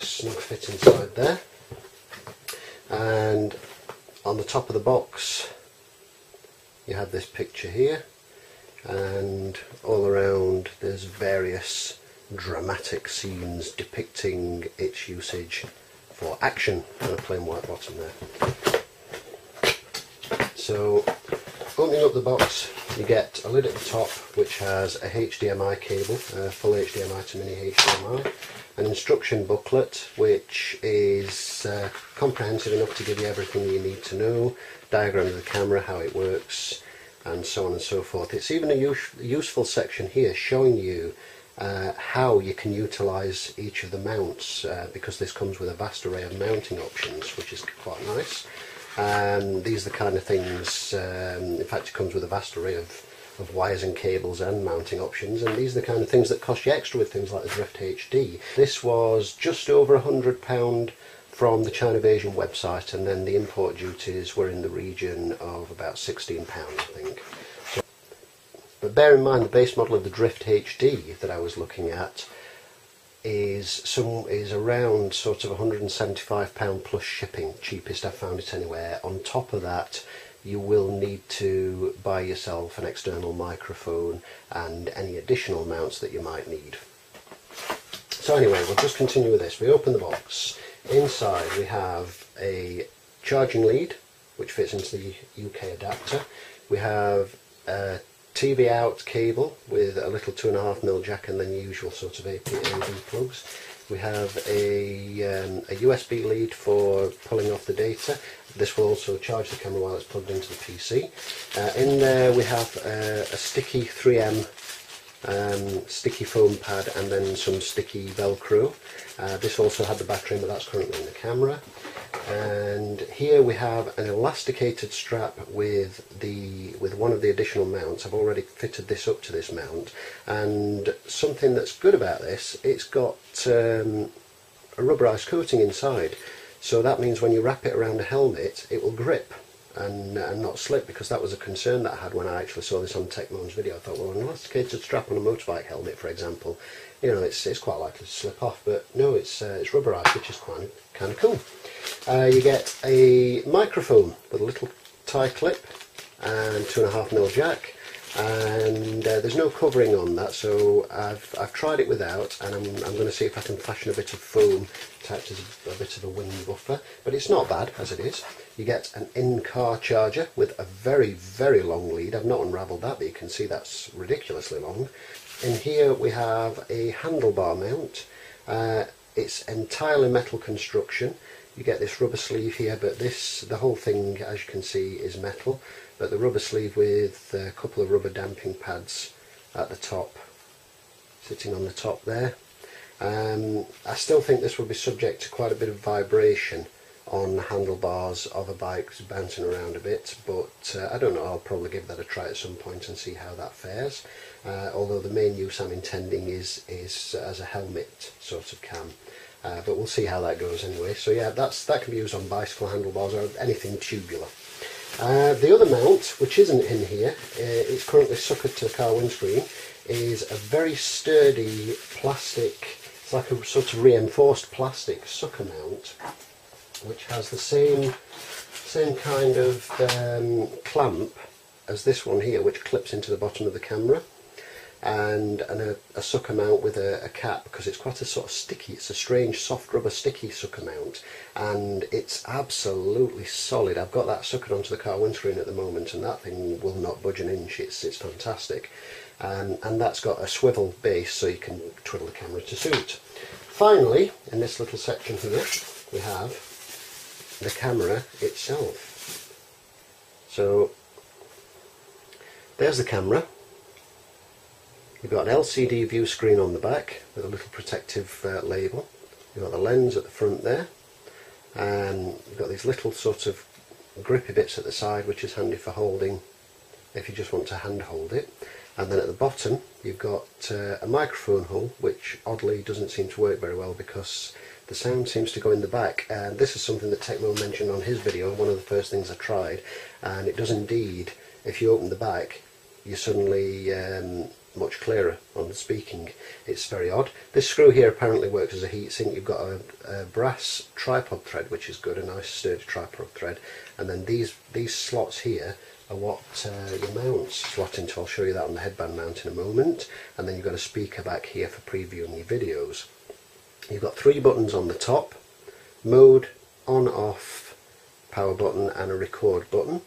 snug fit inside there, and on the top of the box you have this picture here, and all around there's various dramatic scenes depicting its usage for action on a plain white bottom there. So opening up the box, you get a lid at the top which has a HDMI cable, full HDMI to mini HDMI, an instruction booklet which is comprehensive enough to give you everything you need to know, diagram of the camera, how it works, and so on and so forth. It's even a useful section here showing you how you can utilise each of the mounts, because this comes with a vast array of mounting options, which is quite nice. These are the kind of things, in fact it comes with a vast array of wires and cables and mounting options, and these are the kind of things that cost you extra with things like the Drift HD. This was just over £100 from the China-Asian website, and then the import duties were in the region of about £16 I think. So, but bear in mind the base model of the Drift HD that I was looking at is around sort of £175 plus shipping, cheapest I've found it anywhere. On top of that, you will need to buy yourself an external microphone and any additional mounts that you might need. So anyway, we'll just continue with this. We open the box. Inside we have a charging lead which fits into the UK adapter. We have a TV out cable with a little 2.5mm jack and then the usual sort of AV plugs. We have a USB lead for pulling off the data. This will also charge the camera while it's plugged into the PC. In there we have a sticky 3M sticky foam pad and then some sticky Velcro. This also had the battery in, but that's currently in the camera. And here we have an elasticated strap with one of the additional mounts. I've already fitted this up to this mount, and something that's good about this, it's got a rubberized coating inside, so that means when you wrap it around a helmet it will grip and not slip, because that was a concern that I had when I actually saw this on Techmoan's video. I thought, well, an elasticated strap on a motorbike helmet, for example, you know, it's quite likely to slip off, but no, it's rubberized, which is kind of cool. You get a microphone with a little tie clip and 2.5mm jack, and there's no covering on that, so I've tried it without, and I'm going to see if I can fashion a bit of foam to act as a bit of a wind buffer, but it's not bad as it is. You get an in-car charger with a very, very long lead. I've not unravelled that, but you can see that's ridiculously long. In here we have a handlebar mount. It's entirely metal construction. You get this rubber sleeve here, but the whole thing, as you can see, is metal, but the rubber sleeve with a couple of rubber damping pads at the top, sitting on the top there. I still think this will be subject to quite a bit of vibration on the handlebars of a bike bouncing around a bit, but I don't know, I'll probably give that a try at some point and see how that fares, although the main use I'm intending is as a helmet sort of cam. But we'll see how that goes anyway. So yeah, that can be used on bicycle handlebars or anything tubular. The other mount, which isn't in here, it's currently suckered to the car windscreen, is a very sturdy plastic, it's like a sort of reinforced plastic sucker mount, which has the same kind of clamp as this one here, which clips into the bottom of the camera, and a sucker mount with a cap, because it's quite a sort of sticky, it's a strange soft rubber sticky sucker mount, and it's absolutely solid. I've got that suckered onto the car windscreen at the moment, and that thing will not budge an inch. It's fantastic. And that's got a swivel base, so you can twiddle the camera to suit. Finally, in this little section here, we have the camera itself. So there's the camera. You've got an LCD view screen on the back with a little protective label. You've got the lens at the front there, and you've got these little sort of grippy bits at the side, which is handy for holding if you just want to hand hold it. And then at the bottom you've got a microphone hole, which oddly doesn't seem to work very well because the sound seems to go in the back, and this is something that Techmoan mentioned on his video, one of the first things I tried, and it does indeed. If you open the back, you suddenly much clearer on the speaking. It's very odd. This screw here apparently works as a heatsink. You've got a brass tripod thread, which is good, a nice sturdy tripod thread, and then these slots here are what your mounts slot into. I'll show you that on the headband mount in a moment. And then you've got a speaker back here for previewing your videos. You've got 3 buttons on the top: mode, on, off, power button, and a record button.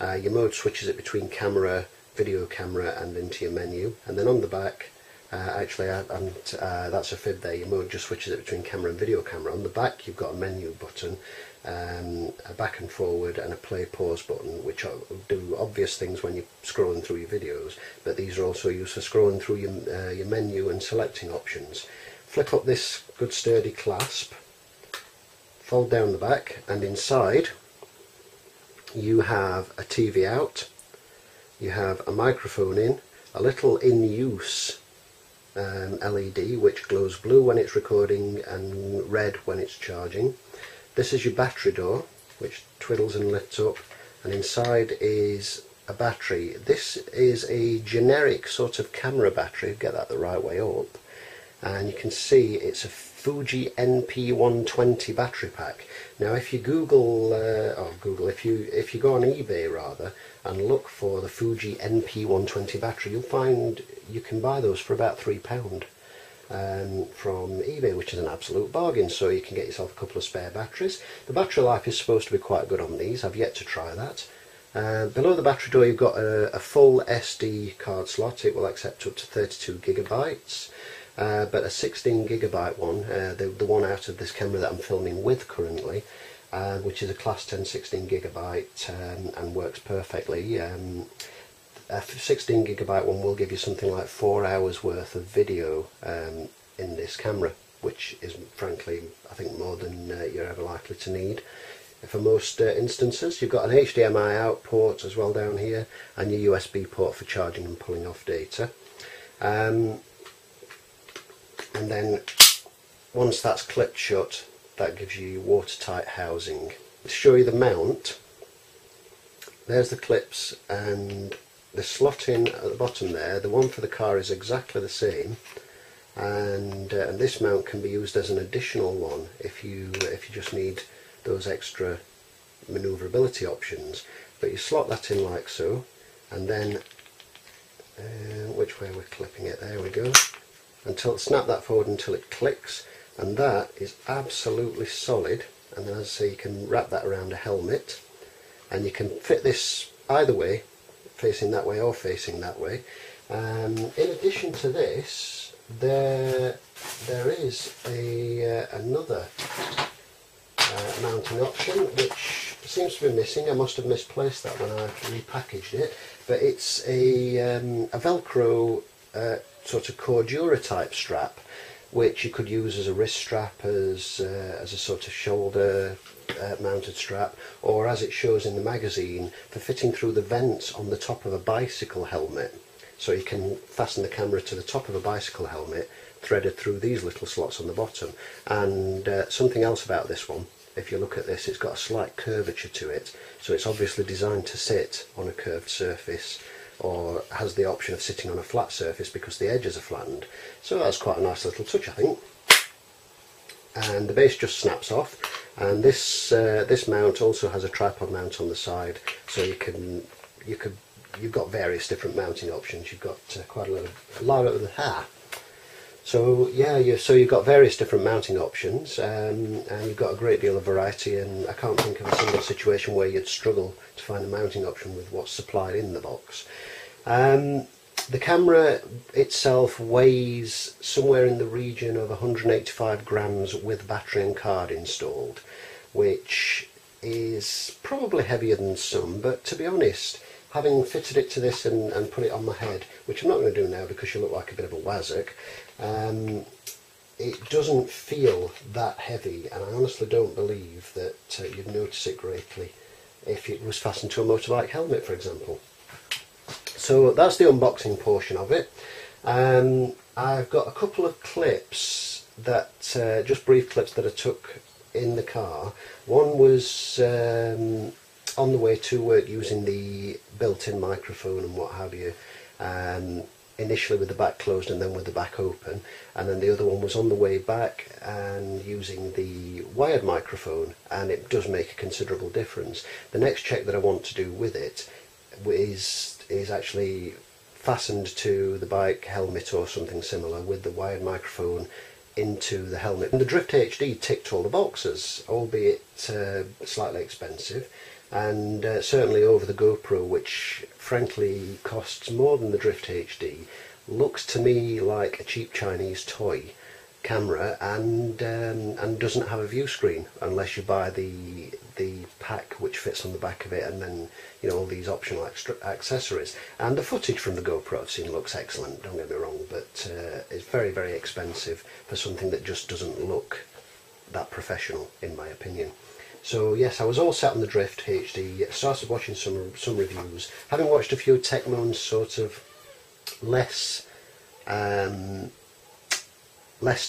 Your mode switches it between camera, video camera, and into your menu. And then on the back, that's a fib there, your mode just switches it between camera and video camera. On the back you've got a menu button, a back and forward, and a play pause button, which do obvious things when you're scrolling through your videos, but these are also used for scrolling through your menu and selecting options. Flip up this good sturdy clasp, fold down the back, and inside you have a TV out, you have a microphone in, a little in use LED which glows blue when it's recording and red when it's charging. This is your battery door, which twiddles and lifts up, and inside is a battery. This is a generic sort of camera battery, get that the right way up, and you can see it's a Fuji NP120 battery pack. Now if you if you go on eBay rather and look for the Fuji NP120 battery, you'll find you can buy those for about £3 from eBay, which is an absolute bargain. So you can get yourself a couple of spare batteries. The battery life is supposed to be quite good on these. I've yet to try that. Below the battery door you've got a full SD card slot. It will accept up to 32 gigabytes. But a 16 gigabyte one, the one out of this camera that I'm filming with currently, which is a class 10 16 gigabyte and works perfectly. A 16 gigabyte one will give you something like 4 hours worth of video in this camera, which is frankly I think more than you're ever likely to need for most instances. You've got an HDMI out port as well down here, and your USB port for charging and pulling off data. And then once that's clipped shut, that gives you watertight housing. To show you the mount, there's the clips and the slot in at the bottom there. The one for the car is exactly the same, and this mount can be used as an additional one if you just need those extra manoeuvrability options. But you slot that in like so, and then which way we're clipping it, there we go, snap that forward until it clicks, and that is absolutely solid. And then, as I say, you can wrap that around a helmet, and you can fit this either way, facing that way or facing that way. In addition to this, there is another mounting option which seems to be missing. I must have misplaced that when I repackaged it, but it's a Velcro sort of Cordura type strap, which you could use as a wrist strap, as a sort of shoulder mounted strap, or as it shows in the magazine, for fitting through the vents on the top of a bicycle helmet. So you can fasten the camera to the top of a bicycle helmet, threaded through these little slots on the bottom. And something else about this one, if you look at this, it's got a slight curvature to it, so it's obviously designed to sit on a curved surface, or has the option of sitting on a flat surface because the edges are flattened. So that's quite a nice little touch, I think. And the base just snaps off, and this mount also has a tripod mount on the side, so you've got various different mounting options. You've got quite a lot of So yeah, you've got various different mounting options, and you've got a great deal of variety, and I can't think of a single situation where you'd struggle to find a mounting option with what's supplied in the box. The camera itself weighs somewhere in the region of 185 grams with battery and card installed, which is probably heavier than some, but to be honest, having fitted it to this and put it on my head, which I'm not going to do now because you look like a bit of a wazzock, it doesn't feel that heavy, and I honestly don't believe that you'd notice it greatly if it was fastened to a motorbike helmet, for example. So that's the unboxing portion of it. I've got a couple of clips that, just brief clips that I took in the car. One was on the way to work using the built-in microphone and what have you, initially with the back closed and then with the back open, and then the other one was on the way back and using the wired microphone, and it does make a considerable difference. The next check that I want to do with it is actually fastened to the bike helmet or something similar with the wired microphone into the helmet. And the Drift HD ticked all the boxes, albeit slightly expensive, and certainly over the GoPro, which frankly costs more than the Drift HD, looks to me like a cheap Chinese toy camera, and doesn't have a view screen unless you buy the pack which fits on the back of it, and then all these optional extra accessories. And the footage from the GoPro I've seen looks excellent, don't get me wrong, but it's very, very expensive for something that just doesn't look that professional, in my opinion. So yes, I was all set on the Drift HD, started watching some reviews. Having watched a few Techmoan's sort of less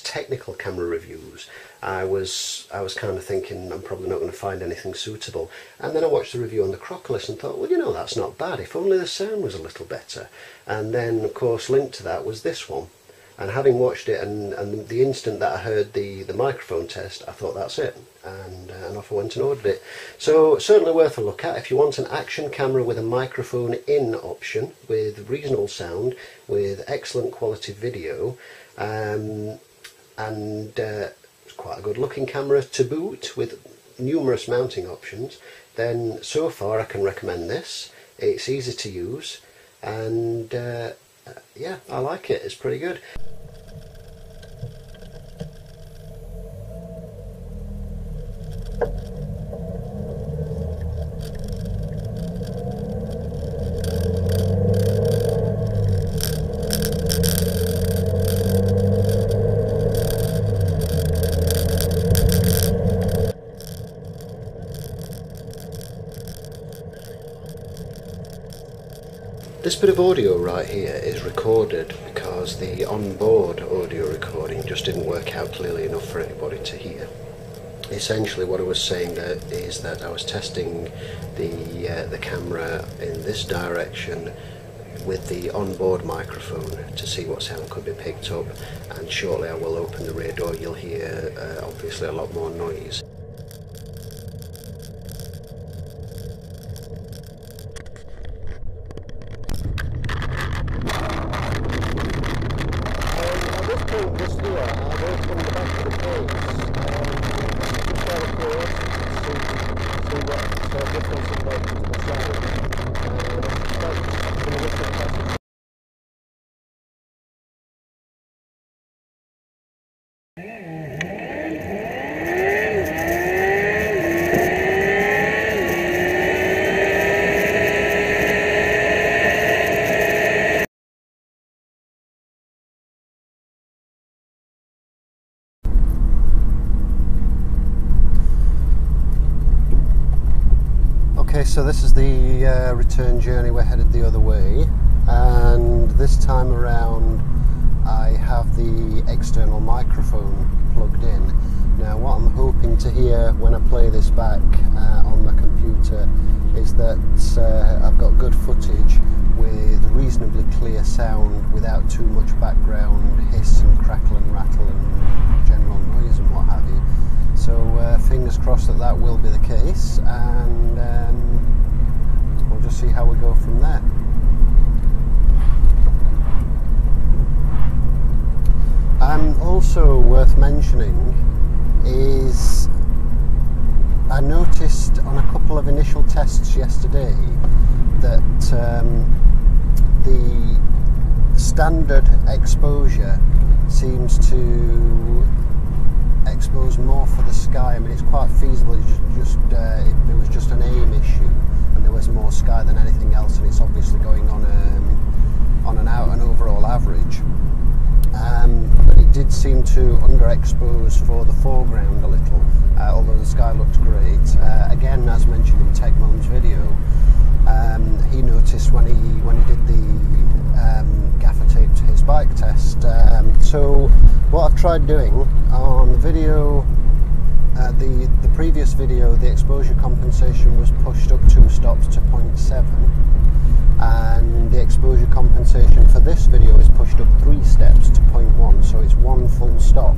technical camera reviews, I was kind of thinking I'm probably not going to find anything suitable. And then I watched the review on the Crocoless and thought, well, that's not bad, if only the sound was a little better. And then, of course, linked to that was this one. And having watched it, and the instant that I heard the microphone test, I thought that's it, and off I went and ordered it. So certainly worth a look at if you want an action camera with a microphone in option, with reasonable sound, with excellent quality video, and it's quite a good looking camera to boot, with numerous mounting options. Then so far I can recommend this. It's easy to use, and yeah, I like it. It's pretty good. This bit of audio right here is recorded because the onboard audio recording just didn't work out clearly enough for anybody to hear. Essentially what I was saying there is that I was testing the camera in this direction with the onboard microphone to see what sound could be picked up, and shortly I will open the rear door. You'll hear obviously a lot more noise. Okay, so this is the return journey. We're headed the other way, and this time around I have the external microphone plugged in. Now what I'm hoping to hear when I play this back on the computer is that I've got good footage with reasonably clear sound without too much background hiss and crackle and rattle and general noise and what have you. So fingers crossed that that will be the case, and we'll just see how we go from there. Also worth mentioning is I noticed on a couple of initial tests yesterday that the standard exposure seems to expose more for the sky. I mean, it's quite feasible it was just an aim issue and there was more sky than anything else, and it's obviously going on an overall average. But it did seem to underexpose for the foreground a little, although the sky looked great. Again, as mentioned in Techmoan's video, he noticed when he did the gaffer tape to his bike test. So what I've tried doing on the video, the previous video, the exposure compensation was pushed up 2 stops to 0.7. and the exposure compensation for this video is pushed up 3 steps to 0.1, so it's 1 full stop.